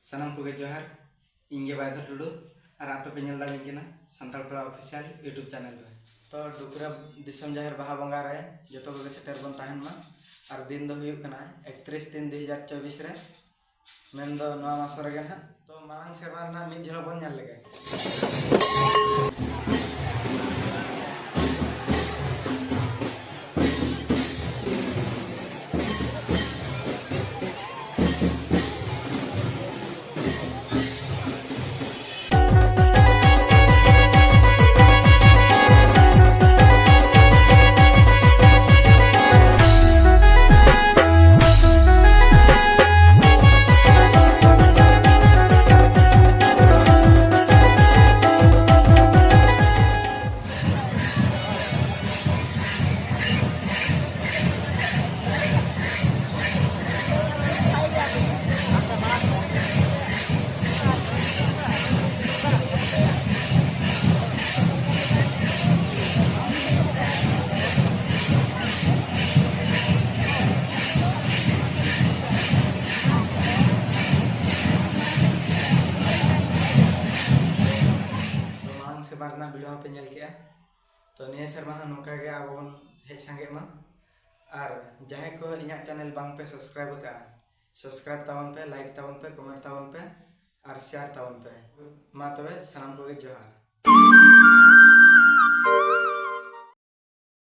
सानाम को जोहार इंगे बायधर टुडू और आप पे नल दाड़ी सानताल कड़ा ऑफिशियल यूट्यूब चैनल में तो डुकरा दिसम जाहिर बाहा बंगा रे जो को सेटर बन तहन मा और दिन दो हुई कना 31/3/2024 रे मेन दो नवा मास रे ना तो मांग सेवा ना मिद झलो बन नल लगे बारना वीडियो पे नल के तो निया शर्मा नौका के अब बन हेज संगे मा और जहां को इना चैनल बांग पे सब्सक्राइब तावन पे लाइक तावन पे कमेंट तावन पे और शेयर तावन पे मा तबे सलाम को जोहार।